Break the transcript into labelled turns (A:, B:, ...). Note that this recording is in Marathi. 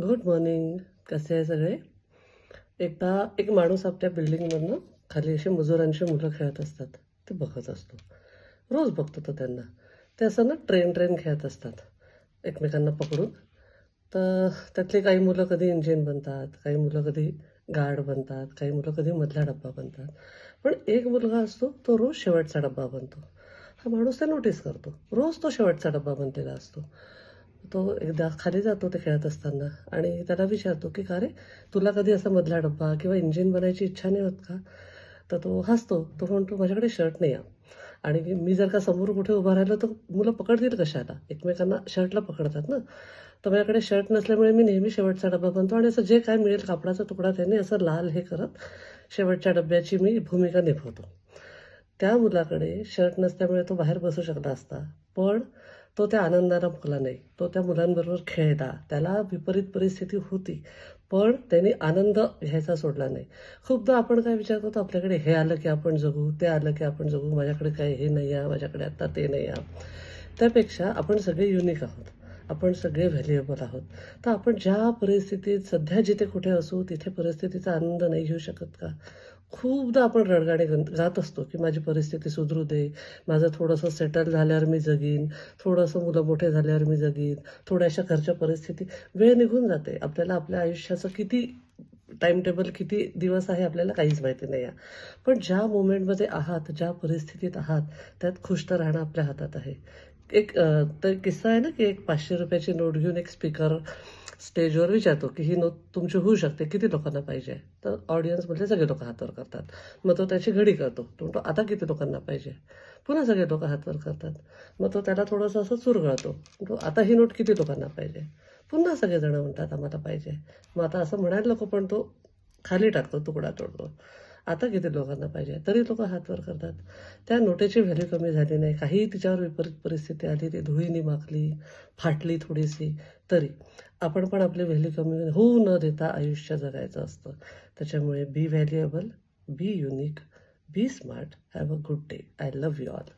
A: Good morning. कसे आहे सगळे? एकदा एक माणूस आपल्या बिल्डिंगमधनं खाली अशी मजुरांची मुलं खेळत असतात. ते बघत असतो. रोज बघतो तो त्यांना. ते असं ना ट्रेन ट्रेन खेळत असतात एकमेकांना पकडून. तर त्यातली काही मुलं कधी इंजिन बनतात, काही मुलं कधी गार्ड बनतात, काही मुलं कधी मधला डब्बा बनतात. पण एक मुलगा असतो तो रोज शेवटचा डब्बा बनतो. हा माणूस ते नोटीस करतो. रोज तो शेवटचा डब्बा बनलेला असतो. तो एकदा खाली जातो ते खेळत असताना आणि त्याला विचारतो की "का रे, तुला कधी असा मधला डब्बा किंवा इंजिन बनायची इच्छा नाही होत का?" तर तो हसतो. तो म्हणतो, "माझ्याकडे शर्ट नाही आहे आणि मी जर का समोर कुठे उभा राहिलो तर मुलं पकडतील कशाला? एकमेकांना शर्टला पकडतात ना. तर माझ्याकडे शर्ट नसल्यामुळे मी नेहमी शेवटचा डब्बा बनतो आणि असं जे काय मिळेल कापडाचा तुकडा त्याने असं लाल हे करत शेवटच्या डब्याची मी भूमिका निभवतो." त्या मुलाकडे शर्ट नसल्यामुळे तो बाहेर बसू शकला असता. पण तो त्या आनंदाला मुकला नाही. तो त्या मुलांबरोबर खेळला. त्याला विपरीत परिस्थिती होती. पण त्याने आनंद घ्यायचा सोडला नाही. खूपदा आपण काय विचार करतो, आपल्याकडे हे आलं की आपण जगू, ते आलं की आपण जगू, माझ्याकडे काय हे नाही आहे, माझ्याकडे आता ते नाही आहे. त्यापेक्षा आपण सगळे युनिक आहोत. आपण सगळे व्हॅल्युएबल आहोत. तर आपण ज्या परिस्थितीत सध्या जिथे कुठे असू, तिथे परिस्थितीचा आनंद नाही घेऊ शकत का? खूपदा आपण रडगाणे गात असतो, की माझी परिस्थिती सुधरू दे, माझं थोडंसं सेटल झाल्यावर मी जगीन, थोडंसं मुलं मोठे झाल्यावर मी जगीन, थोड्याशा घरच्या परिस्थिती वेळ निघून जाते. आपल्याला आपल्या आयुष्याचं किती टाईम टेबल किती दिवस आहे आपल्याला काहीच माहिती नाही आहे. पण ज्या मोमेंटमध्ये आहात, ज्या परिस्थितीत आहात, त्यात खुश तर राहणं आपल्या हातात आहे. तर किस्सा आहे ना, की एक ₹500 ची नोट घेऊन एक स्पीकर स्टेजवर विचारतो, की "ही नोट तुमची होऊ शकते, किती लोकांना पाहिजे?" तर ऑडियन्समधले सगळे लोकं हात वर करतात. मग तो त्याची घडी करतो. तो म्हणतो, "आता किती लोकांना पाहिजे?" पुन्हा सगळे लोकं हात वर करतात. मग तो त्याला थोडंसं असं चुरगळतो. म्हणतो, "आता ही नोट किती लोकांना पाहिजे?" पुन्हा सगळेजण म्हणतात, "आम्हाला पाहिजे." मग आता असं म्हणायला नको, पण तो खाली टाकतो, तुकडा तोडतो. आता किती लोकांना पाहिजे? तरी लोकं हात वर करतात. त्या नोटेची व्हॅल्यू कमी झाली नाही. काहीही तिच्यावर विपरीत परिस्थिती आली, ती धुळीने माखली, फाटली थोडीशी, तरी आपण पण आपली व्हॅल्यू कमी होऊ न देता आयुष्य जगायचं असतं. त्याच्यामुळे be valuable, be unique, be smart. Have a good day. I love you all.